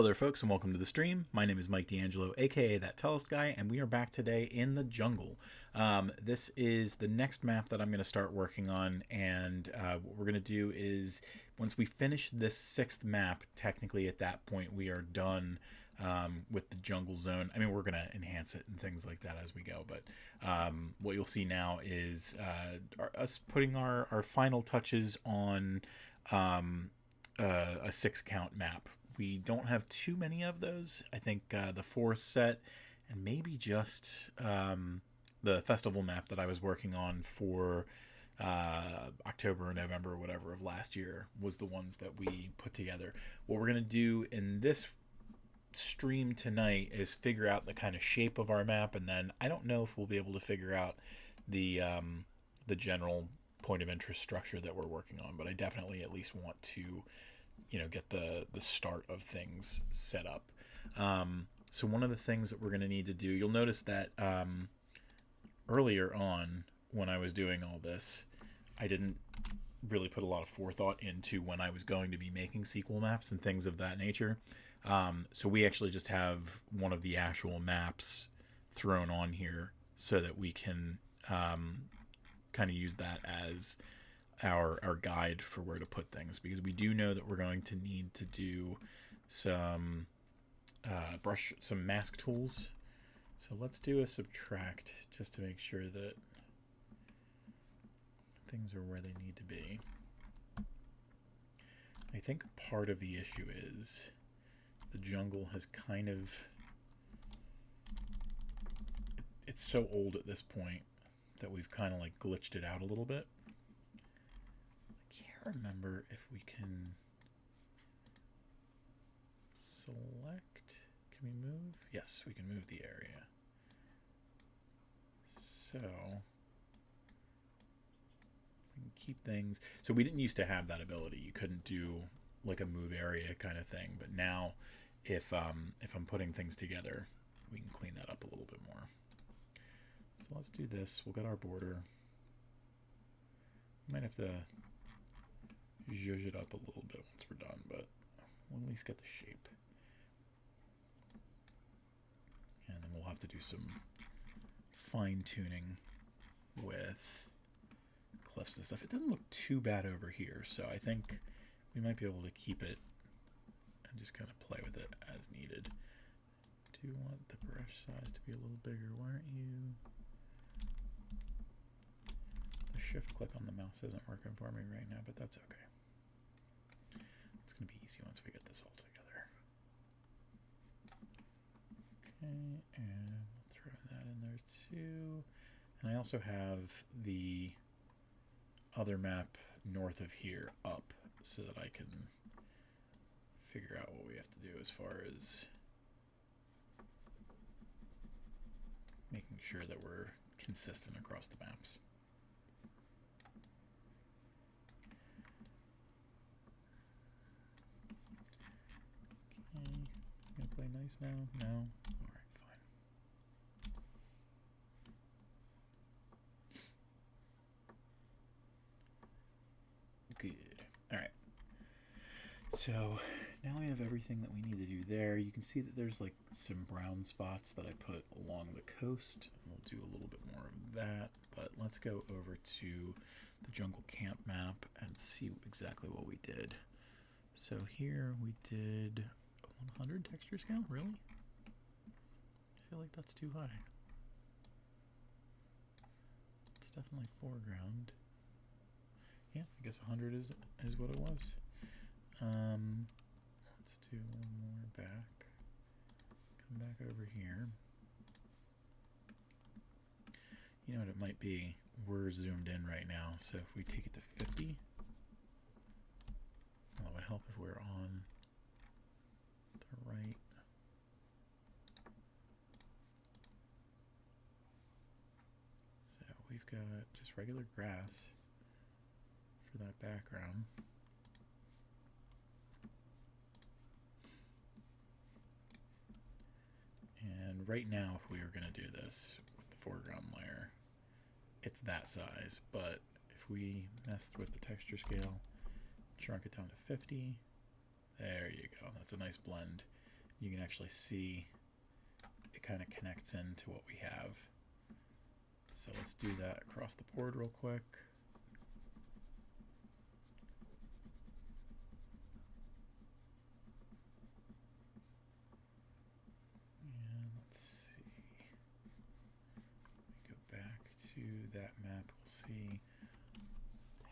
Hello there, folks, and welcome to the stream. My name is Mike D'Angelo, aka That Tellest Guy, and we are back today in the jungle. This is the next map that I'm going to start working on, and what we're going to do is, once we finish this sixth map, technically at that point we are done with the jungle zone. I mean, we're going to enhance it and things like that as we go, but what you'll see now is us putting our final touches on a 6-count map. We don't have too many of those. I think the 4 set and maybe just the festival map that I was working on for October or November or whatever of last year was the ones that we put together. What we're going to do in this stream tonight is figure out the kind of shape of our map, and then I don't know if we'll be able to figure out the general point of interest structure that we're working on, but I definitely at least want to get the start of things set up. So one of the things that we're going to need to do, you'll notice that earlier on when I was doing all this, I didn't really put a lot of forethought into when I was going to be making sequel maps and things of that nature. So we actually just have one of the actual maps thrown on here so that we can kind of use that as our guide for where to put things, because we do know that we're going to need to do some some mask tools. So let's do a subtract just to make sure that things are where they need to be. I think part of the issue is the jungle has kind of, it's so old at this point that we've kind of like glitched it out a little bit. I can't remember if we can select. Can we move? Yes, we can move the area. So we can keep things. So we didn't used to have that ability. You couldn't do like a move area kind of thing. But now, if I'm putting things together, we can clean that up a little bit more. So let's do this. We'll get our border. We might have to zhuzh it up a little bit once we're done, but we'll at least get the shape. And then we'll have to do some fine tuning with cliffs and stuff. It doesn't look too bad over here, so I think we might be able to keep it and just kind of play with it as needed. Do you want the brush size to be a little bigger? Why aren't you? The shift click on the mouse isn't working for me right now, but that's okay. It's going to be easy once we get this all together. Okay, and we'll throw that in there too. And I also have the other map north of here up so that I can figure out what we have to do as far as making sure that we're consistent across the maps. Okay, I'm gonna play nice now? No? Alright, fine. Good. Alright. So now we have everything that we need to do there. You can see that there's like some brown spots that I put along the coast. We'll do a little bit more of that, but let's go over to the jungle camp map and see exactly what we did. So here we did 100 texture scale, really? I feel like that's too high. It's definitely foreground. Yeah, I guess 100 is what it was. Let's do one more back. Come back over here. You know what it might be? We're zoomed in right now, so if we take it to 50, well, it would help if we're on the right. So we've got just regular grass for that background. And right now, if we were going to do this with the foreground layer, it's that size. But if we messed with the texture scale, shrunk it down to 50, there you go. That's a nice blend. you can actually see it kind of connects into what we have. So let's do that across the board real quick. And let's see. Go back to that map. We'll see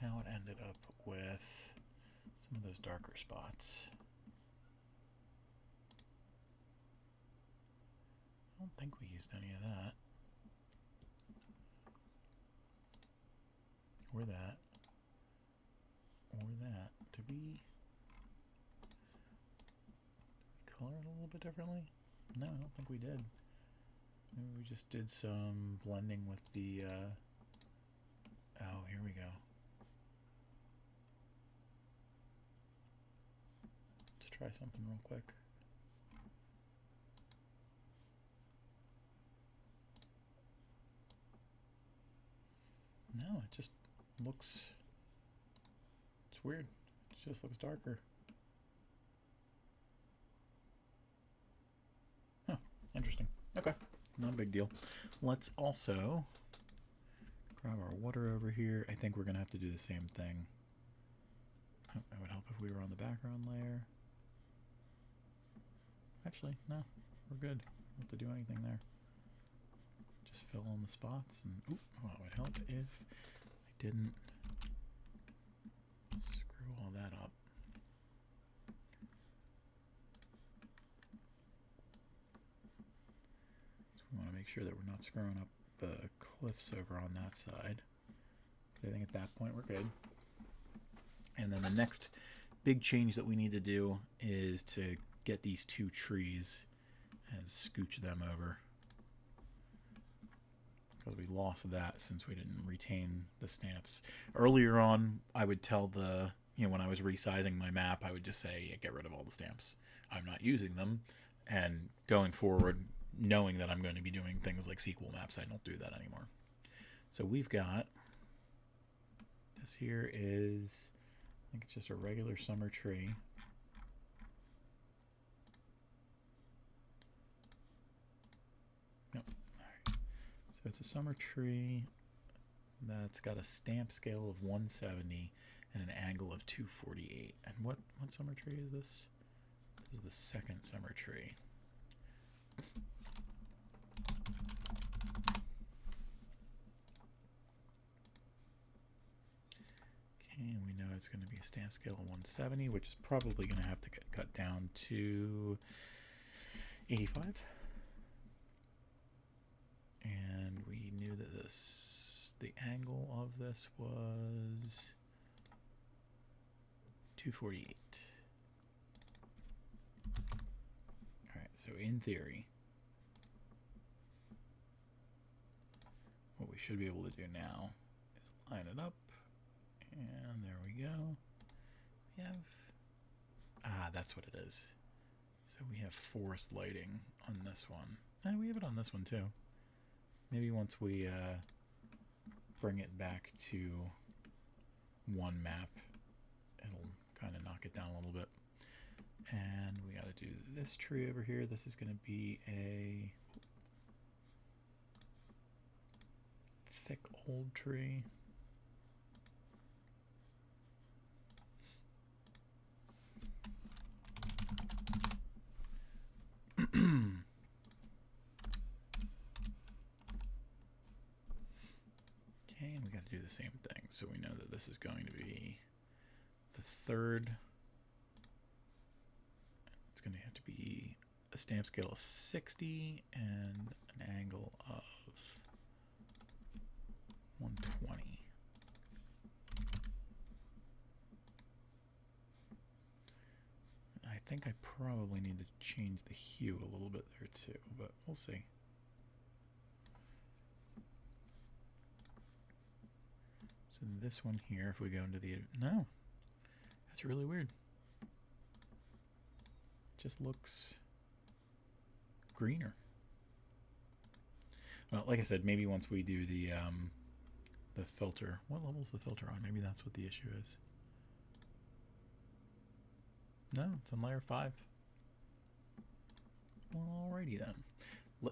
how it ended up with some of those darker spots. I don't think we used any of that. Or that. Or that. Did we color it a little bit differently? No, I don't think we did. Maybe we just did some blending with the, oh, here we go. Let's try something real quick. No, it just looks, it's weird. It just looks darker. Huh, interesting. Okay, not a big deal. Let's also grab our water over here. I think we're gonna have to do the same thing. Oh, it would help if we were on the background layer. Actually, no, we're good. Don't have to do anything there. Just fill in the spots, and ooh, well, it would help if I didn't screw all that up. So we want to make sure that we're not screwing up the cliffs over on that side. But I think at that point we're good. And then the next big change that we need to do is to get these two trees and scooch them over. Because we lost that since we didn't retain the stamps. Earlier on, I would tell the, when I was resizing my map, I would just say, yeah, get rid of all the stamps. I'm not using them. And going forward, knowing that I'm going to be doing things like sequel maps, I don't do that anymore. So we've got, this here is, I think it's just a regular summer tree. Nope. So it's a summer tree that's got a stamp scale of 170 and an angle of 248. And what summer tree is this? This is the second summer tree. Okay, and we know it's going to be a stamp scale of 170, which is probably going to have to get cut down to 85. And we knew that the angle of this was 248. All right, so in theory, what we should be able to do now is line it up, and there we go. We have, that's what it is. So we have forest lighting on this one. We have it on this one too. Maybe once we bring it back to one map, it'll kind of knock it down a little bit. And we got to do this tree over here. This is going to be a thick old tree. Okay, and we got to do the same thing. So we know that this is going to be the third. It's going to have to be a stamp scale of 60 and an angle of 120. I think I probably need to change the hue a little bit there too, but we'll see. So this one here, if we go into the, no, that's really weird. It just looks greener. Well, like I said, maybe once we do the filter, what level is the filter on? Maybe that's what the issue is. No, it's on layer 5. Alrighty then.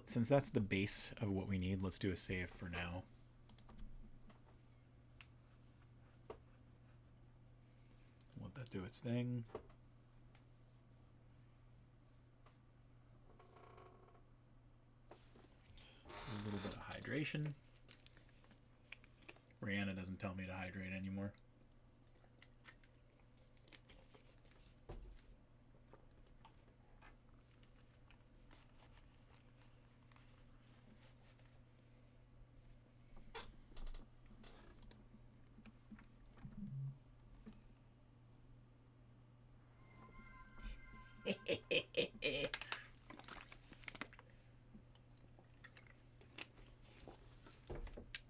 Since that's the base of what we need, let's do a save for now. Let that do its thing. A little bit of hydration. Brianna doesn't tell me to hydrate anymore.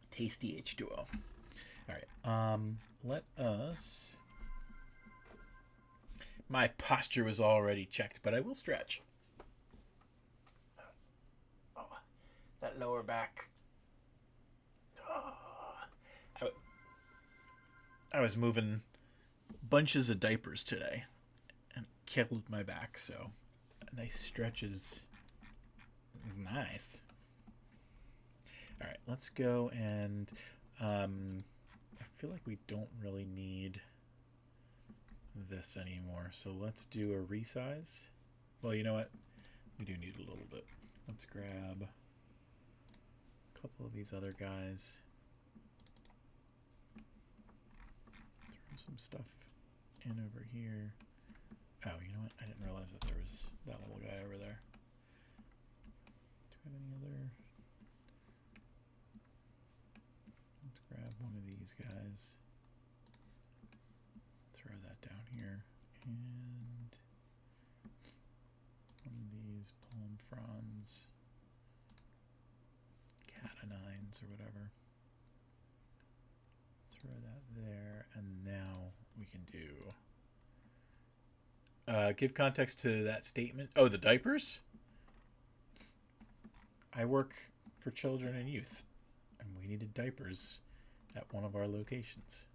Tasty H2O. All right. Let us. My posture was already checked, but I will stretch. Oh, that lower back. Oh. I was moving bunches of diapers today and killed my back, so a nice stretch is nice. All right, let's go and I feel like we don't really need this anymore, so let's do a resize. Well, you know what? We do need a little bit. Let's grab a couple of these other guys. Throw some stuff in over here. Oh, you know what? I didn't realize that there was that little guy over there. Do we have any other? Let's grab one of these guys. Throw that down here. And one of these palm fronds. Cat-o'-nines or whatever. Throw that there. And now we can do... give context to that statement. Oh, the diapers? I work for children and youth, and we needed diapers at one of our locations.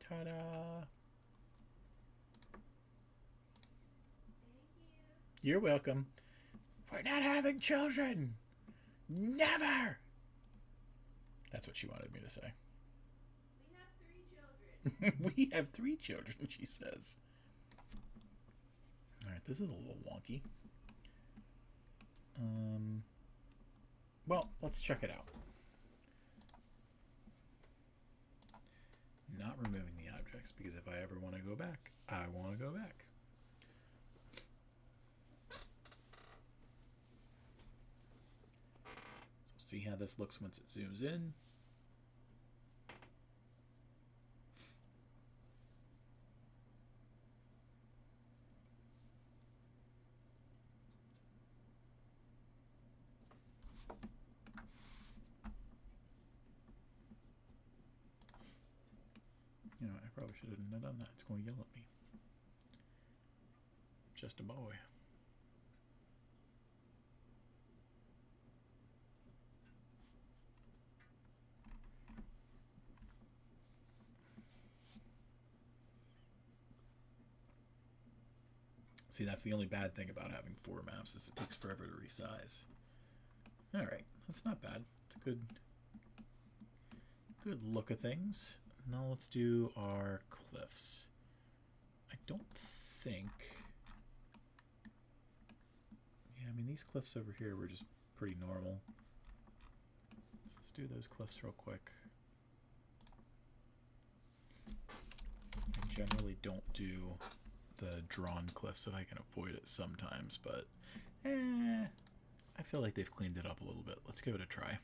Ta-da! You're welcome. We're not having children! Never! That's what she wanted me to say. We have 3 children. We have 3 children, she says. Alright, this is a little wonky. Well, let's check it out. Not removing the objects, because if I ever want to go back, I want to go back. So see how this looks once it zooms in. You know, I probably shouldn't have done that. It's going to yell at me. Just a boy. See, that's the only bad thing about having 4 maps is it takes forever to resize. Alright, that's not bad. It's a good look of things. Now let's do our cliffs. I don't think... Yeah, I mean, these cliffs over here were just pretty normal. So let's do those cliffs real quick. I generally don't do the drawn cliffs if I can avoid it sometimes, but I feel like they've cleaned it up a little bit. Let's give it a try.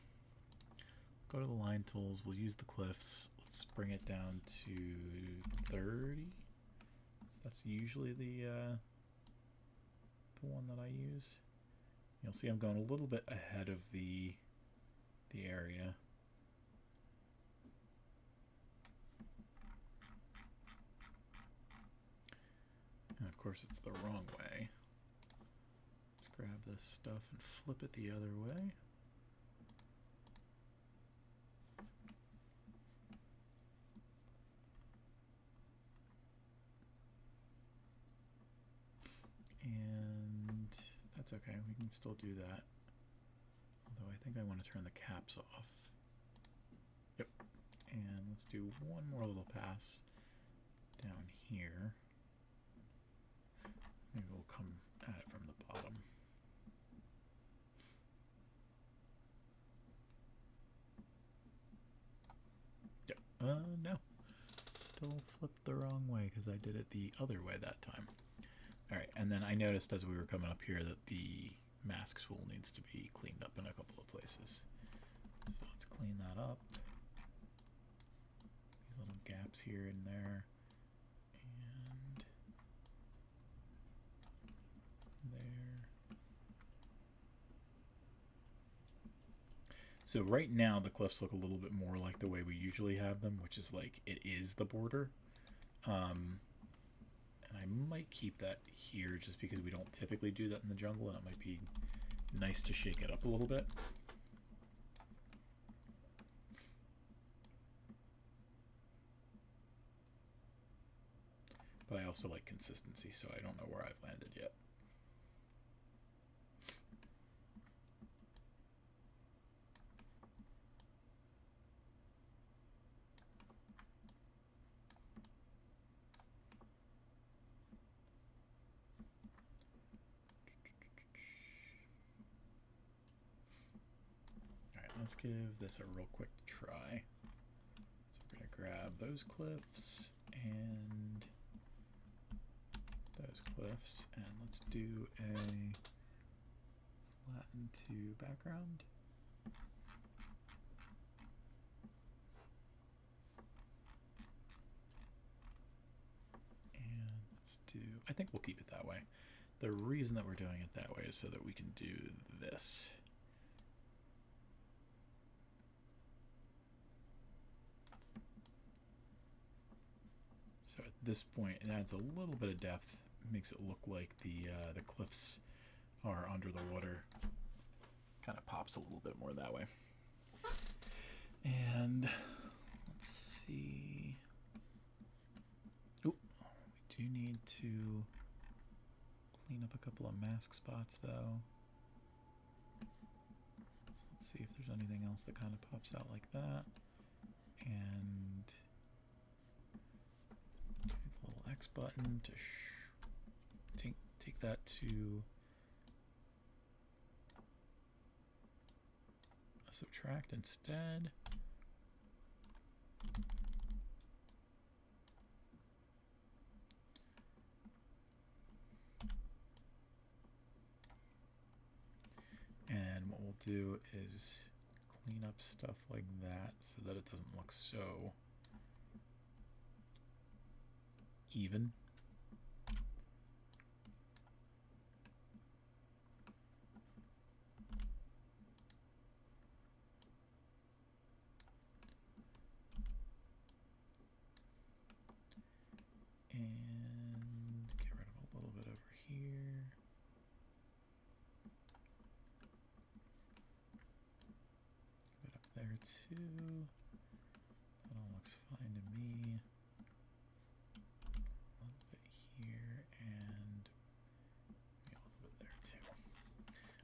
Go to the line tools. We'll use the cliffs. Let's bring it down to 30. So that's usually the one that I use. You'll see I'm going a little bit ahead of the area. And of course it's the wrong way. Let's grab this stuff and flip it the other way. And that's okay. We can still do that. Although I think I want to turn the caps off. Yep. And let's do one more little pass down here. Maybe we'll come at it from the bottom. Yep. No. Still flipped the wrong way because I did it the other way that time. Alright, and then I noticed as we were coming up here that the mask tool needs to be cleaned up in a couple of places. So let's clean that up. These little gaps here and there. And there. So right now the cliffs look a little bit more like the way we usually have them, which is like it is the border. And I might keep that here just because we don't typically do that in the jungle, and it might be nice to shake it up a little bit. But I also like consistency, so I don't know where I've landed yet. Let's give this a real quick try. So we're going to grab those cliffs and those cliffs, and let's do a flatten to background. And let's do, I think we'll keep it that way. The reason that we're doing it that way is so that we can do this. So at this point, it adds a little bit of depth, makes it look like the cliffs are under the water. Kind of pops a little bit more that way. And let's see. Oop, we do need to clean up a couple of mask spots though. So let's see if there's anything else that kind of pops out like that. And little X button to take that to a subtract instead. And what we'll do is clean up stuff like that so that it doesn't look so even. And get rid of a little bit over here. A bit up there too. That all looks fine to me. A little bit here and a little bit there too.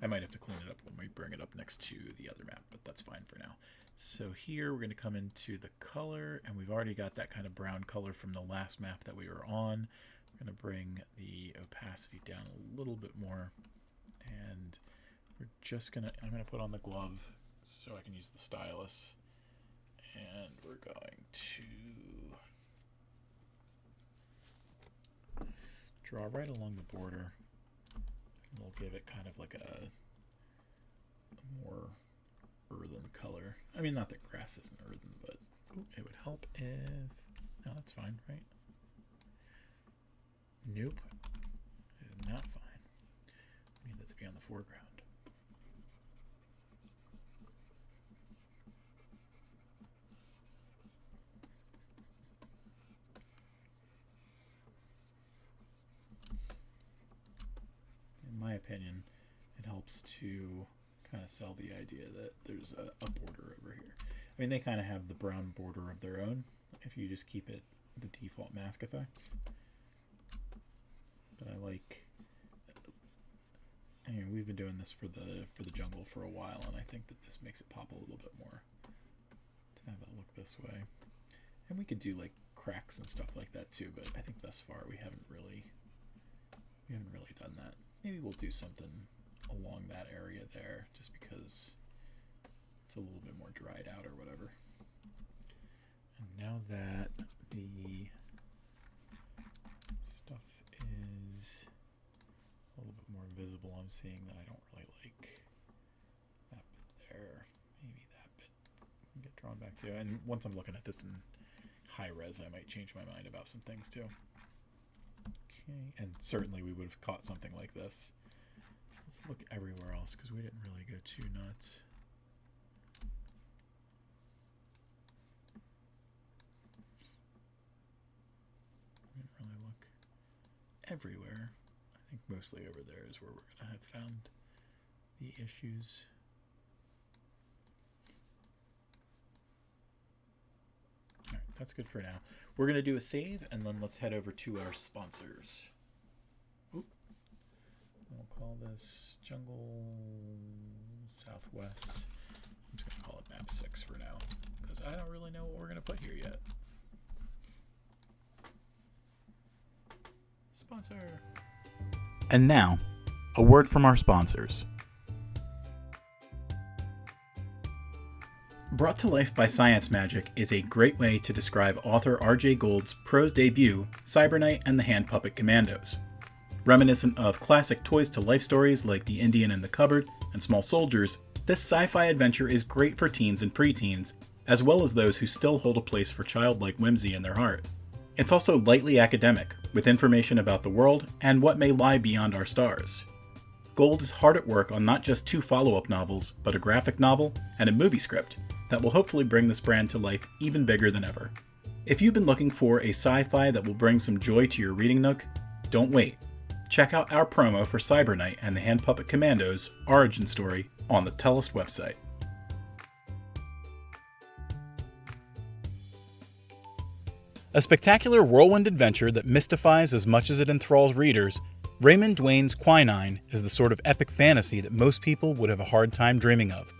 I might have to clean it up when we bring it up next to the other map, but that's fine for now. So here we're going to come into the color, and we've already got that kind of brown color from the last map that we were on. We're going to bring the opacity down a little bit more, and we're just going to, I'm going to put on the glove so I can use the stylus, and we're going to draw right along the border. We'll give it kind of like a more earthen color. I mean, not that grass isn't earthen, but it would help if... No, that's fine, right? Nope. It is not fine. I need that to be on the foreground. In my opinion, it helps to kind of sell the idea that there's a border over here. I mean, they kind of have the brown border of their own if you just keep it the default mask effects. But I like Anyway, we've been doing this for the jungle for a while, and I think that this makes it pop a little bit more to have it look this way. And we could do like cracks and stuff like that too, but I think thus far we haven't really done that. Maybe we'll do something along that area there, just because it's a little bit more dried out or whatever. And now that the stuff is a little bit more visible, I'm seeing that I don't really like that bit there. Maybe that bit can get drawn back too. And once I'm looking at this in high res, I might change my mind about some things too. Okay, and certainly we would have caught something like this. Let's look everywhere else because we didn't really go too nuts. We didn't really look everywhere. I think mostly over there is where we're going to have found the issues. All right, that's good for now. We're going to do a save, and then let's head over to our sponsors. Oop. We'll call this Jungle Southwest. I'm just going to call it Map 6 for now, because I don't really know what we're going to put here yet. Sponsor. And now, a word from our sponsors. Brought to Life by Science Magic is a great way to describe author R.J. Gould's prose debut, Cyberknight and the Hand Puppet Commandos. Reminiscent of classic toys-to-life stories like The Indian in the Cupboard and Small Soldiers, this sci-fi adventure is great for teens and preteens, as well as those who still hold a place for childlike whimsy in their heart. It's also lightly academic, with information about the world and what may lie beyond our stars. Gould is hard at work on not just 2 follow-up novels, but a graphic novel and a movie script that will hopefully bring this brand to life even bigger than ever. If you've been looking for a sci-fi that will bring some joy to your reading nook, don't wait. Check out our promo for Cyberknight and the Hand Puppet Commandos origin story on the Tellest website. A spectacular whirlwind adventure that mystifies as much as it enthralls readers, Raymond Dwayne's Quinine is the sort of epic fantasy that most people would have a hard time dreaming of.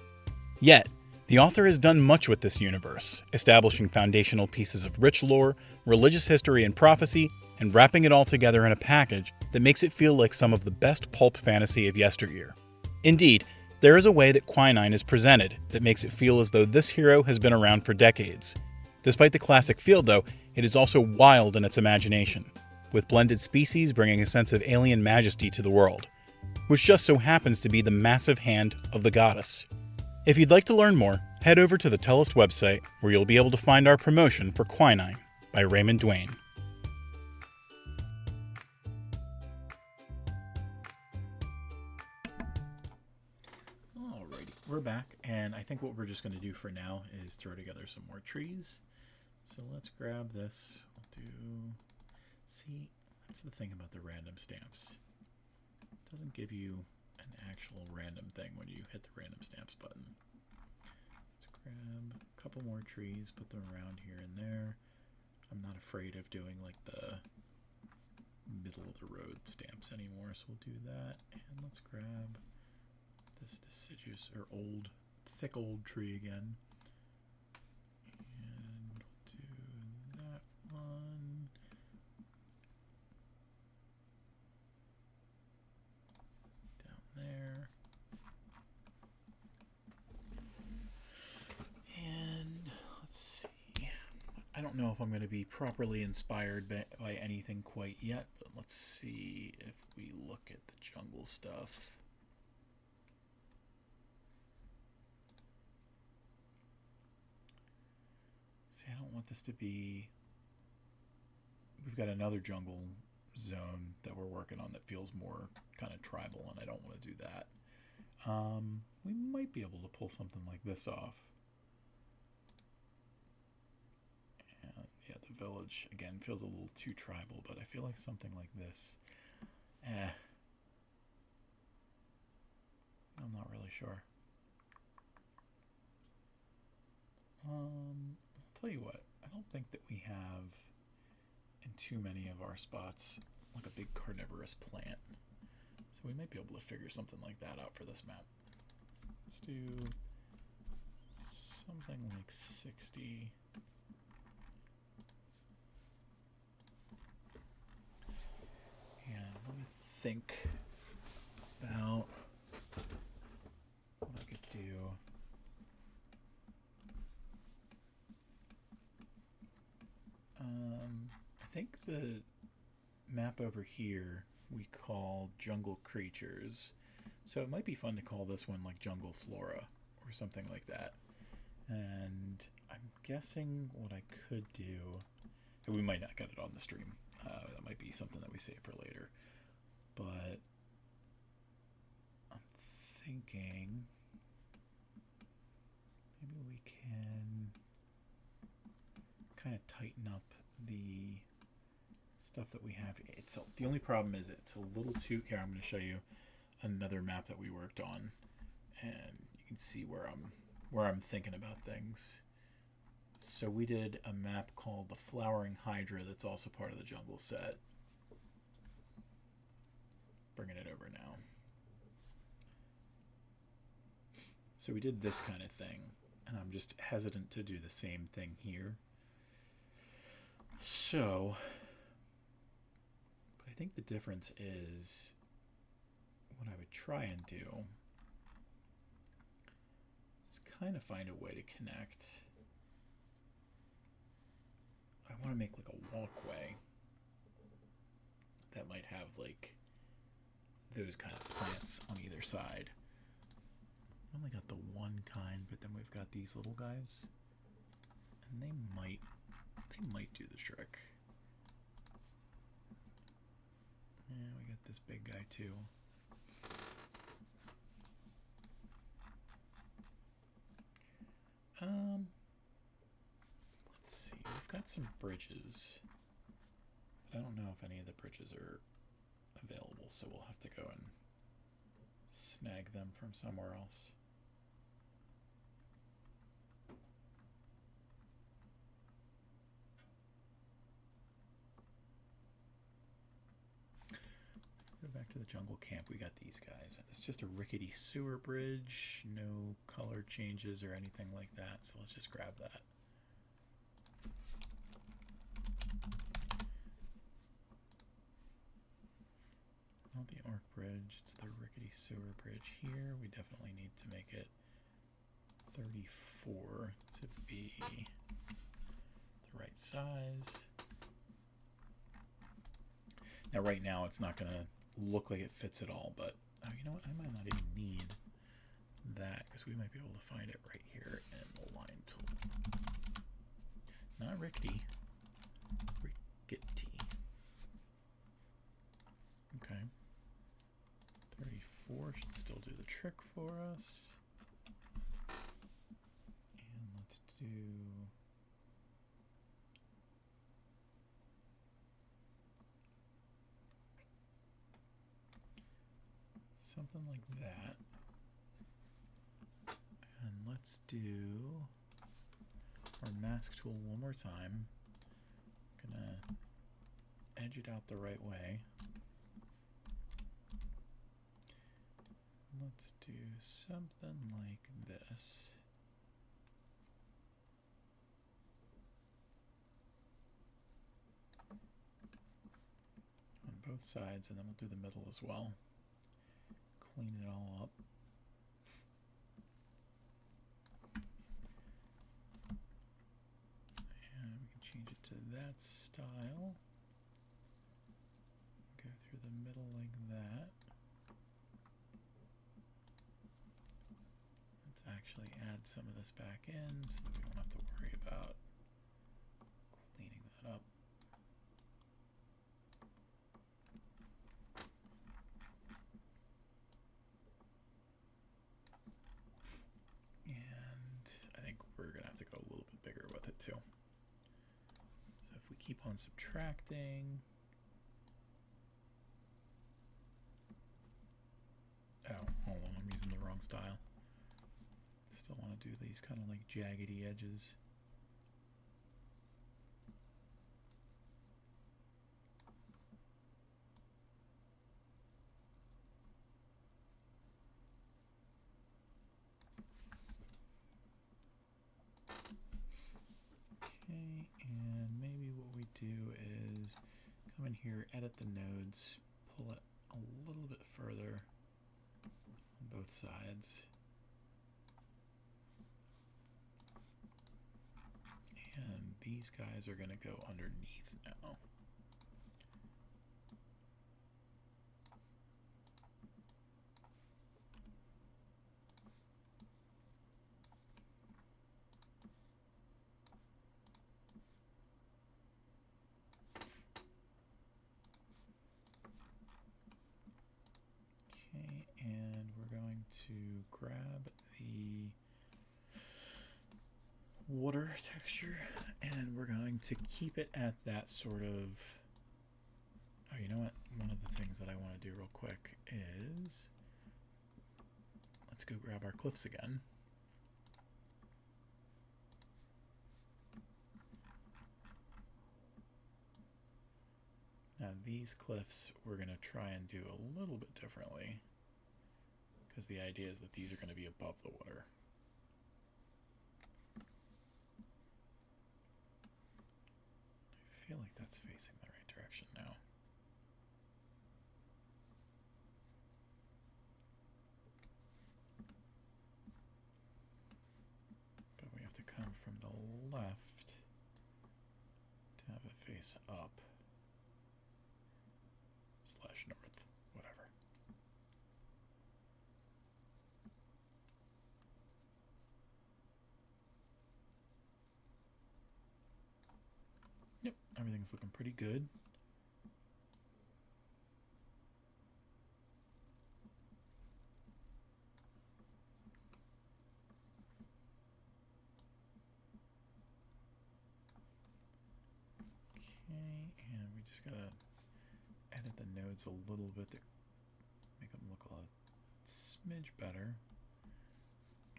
Yet, the author has done much with this universe, establishing foundational pieces of rich lore, religious history and prophecy, and wrapping it all together in a package that makes it feel like some of the best pulp fantasy of yesteryear. Indeed, there is a way that Quinine is presented that makes it feel as though this hero has been around for decades. Despite the classic feel, though, it is also wild in its imagination, with blended species bringing a sense of alien majesty to the world, which just so happens to be the massive hand of the goddess. If you'd like to learn more, head over to the Tellest website, where you'll be able to find our promotion for Quinine by Raymond Dwayne. Alrighty, we're back, and I think what we're just going to do for now is throw together some more trees. So let's grab this. We'll do... See, that's the thing about the random stamps. It doesn't give you an actual random thing when you hit the random stamps button. Let's grab a couple more trees, put them around here and there. I'm not afraid of doing like the middle of the road stamps anymore, so we'll do that. And let's grab this deciduous or old, thick old tree again. One. Down there. And let's see. I don't know if I'm going to be properly inspired by anything quite yet, but let's see if we look at the jungle stuff. See, I don't want this to be... We've got another jungle zone that we're working on that feels more kind of tribal, and I don't want to do that. We might be able to pull something like this off. And yeah, the village, again, feels a little too tribal, but I feel like something like this. I'm not really sure. I'll tell you what, I don't think that we have in too many of our spots like a big carnivorous plant. So we might be able to figure something like that out for this map. Let's do something like 60. And let me think about what I could do. I think the map over here we call Jungle Creatures. So it might be fun to call this one like Jungle Flora or something like that. And I'm guessing what I could do, and we might not get it on the stream. That might be something that we save for later. But I'm thinking maybe we can kind of tighten up the stuff that we have. The only problem is it's a little too. Here, I'm going to show you another map that we worked on, and you can see where I'm thinking about things. So we did a map called the Flowering Hydra that's also part of the jungle set. Bringing it over now. So we did this kind of thing, and I'm just hesitant to do the same thing here. So, but I think the difference is what I would try and do is kind of find a way to connect. I want to make like a walkway that might have like those kind of plants on either side. I only got the one kind, but then we've got these little guys, and they might do the trick. Yeah, we got this big guy too. Let's see. We've got some bridges. I don't know if any of the bridges are available, so we'll have to go and snag them from somewhere else. Go back to the jungle camp. We got these guys. It's just a rickety sewer bridge, no color changes or anything like that, so let's just grab that. Not the arc bridge, it's the rickety sewer bridge here. We definitely need to make it 34 to be the right size. Now right now it's not going to look like it fits at all, but oh, you know what? I might not even need that because we might be able to find it right here in the line tool. Not rickety. Rickety. Okay. 34 should still do the trick for us. And let's do something like that. And let's do our mask tool one more time. Gonna edge it out the right way. Let's do something like this. On both sides, and then we'll do the middle as well. Clean it all up. And we can change it to that style. Go through the middle like that. Let's actually add some of this back in so that we don't have to worry about cleaning that up. And I think we're going to have to go a little bit bigger with it too. So if we keep on subtracting. Oh, hold on, I'm using the wrong style. Still want to do these kind of like jaggedy edges. here, edit the nodes, pull it a little bit further on both sides. And these guys are going to go underneath now. Okay, and we're going to grab the water texture and we're going to keep it at that sort of, oh, you know what, one of the things that I want to do real quick is, let's go grab our cliffs again. Now these cliffs we're going to try and do a little bit differently because the idea is that these are going to be above the water. I feel like that's facing the right direction now. But we have to come from the left to have it face up. / north, whatever. Yep, everything's looking pretty good. Okay, and we just gotta edit the nodes a little bit to make them look a smidge better.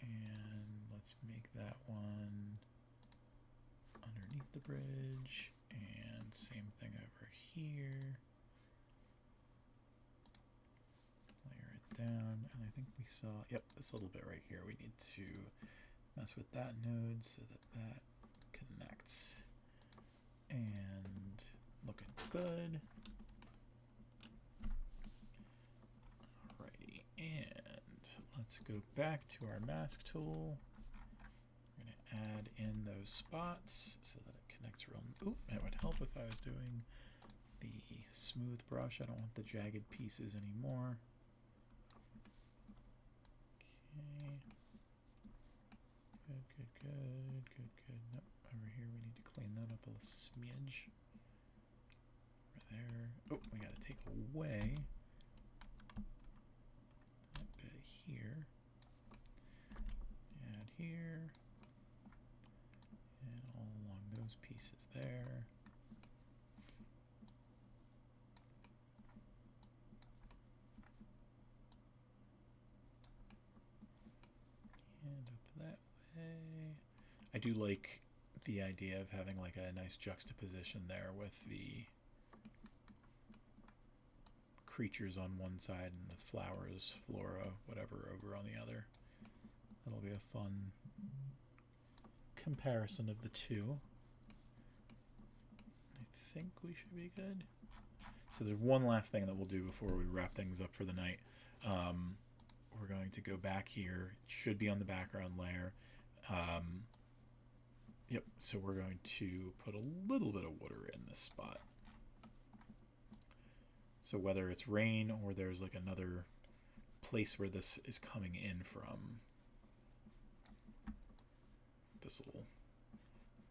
And let's make that one underneath the bridge, and same thing over here. Layer it down, and I think we saw, yep, this little bit right here, we need to mess with that node so that that connects. And looking good. Alrighty, and let's go back to our mask tool. We're going to add in those spots so that it connects real. Ooh, it would help if I was doing the smooth brush. I don't want the jagged pieces anymore. Okay. Good, good, good, good, good. Nope, over here we need to clean that up a smidge. Right there. Oh, we got to take away that bit here. Add here. And all along those pieces there. And up that way. I do like the idea of having like a nice juxtaposition there with the creatures on one side and the flowers, Flora, whatever, over on the other. That'll be a fun comparison of the two. I think we should be good. So there's one last thing that we'll do before we wrap things up for the night. We're going to go back here. It should be on the background layer. Yep, so we're going to put a little bit of water in this spot. So whether it's rain or there's like another place where this is coming in from, this will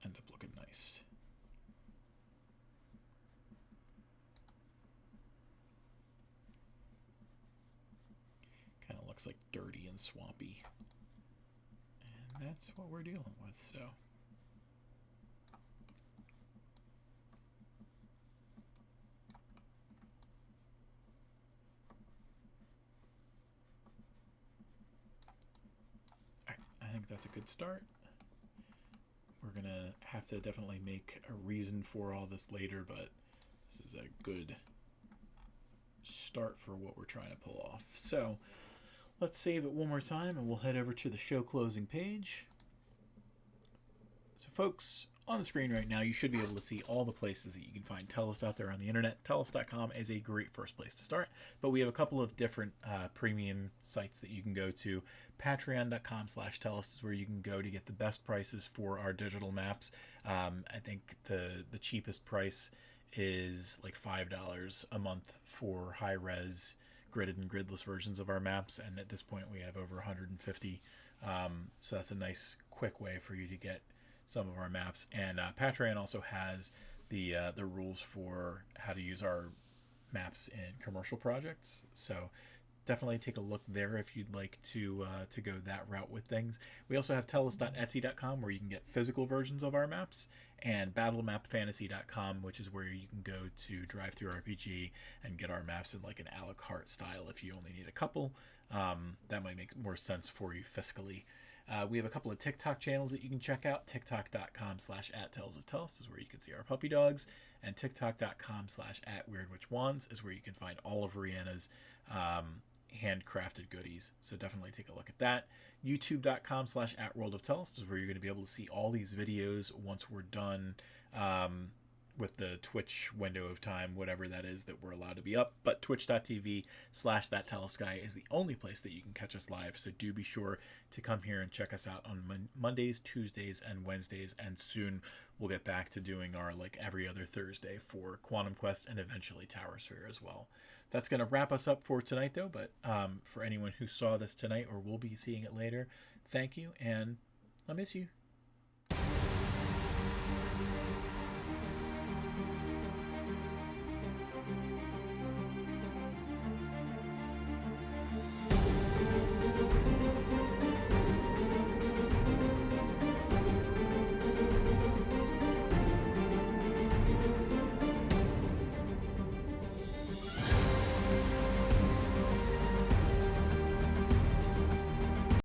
end up looking nice. Kind of looks like dirty and swampy. And that's what we're dealing with, so. I think that's a good start. We're gonna have to definitely make a reason for all this later, but this is a good start for what we're trying to pull off. So let's save it one more time and we'll head over to the show closing page. So folks, on the screen right now, you should be able to see all the places that you can find Tellest out there on the internet. Tellest.com is a great first place to start, but we have a couple of different premium sites that you can go to. Patreon.com/Tellest is where you can go to get the best prices for our digital maps. I think the cheapest price is like $5 a month for high-res gridded and gridless versions of our maps, and at this point we have over 150. So that's a nice quick way for you to get some of our maps. And Patreon also has the rules for how to use our maps in commercial projects. So definitely take a look there if you'd like to go that route with things. We also have Tellest.etsy.com where you can get physical versions of our maps, and battlemapfantasy.com, which is where you can go to Drive Through RPG and get our maps in like an a la carte style if you only need a couple. That might make more sense for you fiscally. We have a couple of TikTok channels that you can check out. TikTok.com/@TellsOfTellest is where you can see our puppy dogs, and TikTok.com/@WeirdWitchWands is where you can find all of Rihanna's handcrafted goodies. So definitely take a look at that. YouTube.com/@WorldOfTellest is where you're going to be able to see all these videos once we're done with the Twitch window of time, whatever that is that we're allowed to be up. But twitch.tv/ThatTellestGuy is the only place that you can catch us live. So do be sure to come here and check us out on Mondays, Tuesdays, and Wednesdays. And soon we'll get back to doing our like every other Thursday for Quantum Quest and eventually Tower Sphere as well. That's going to wrap us up for tonight, though. But for anyone who saw this tonight or will be seeing it later, thank you, and I miss you.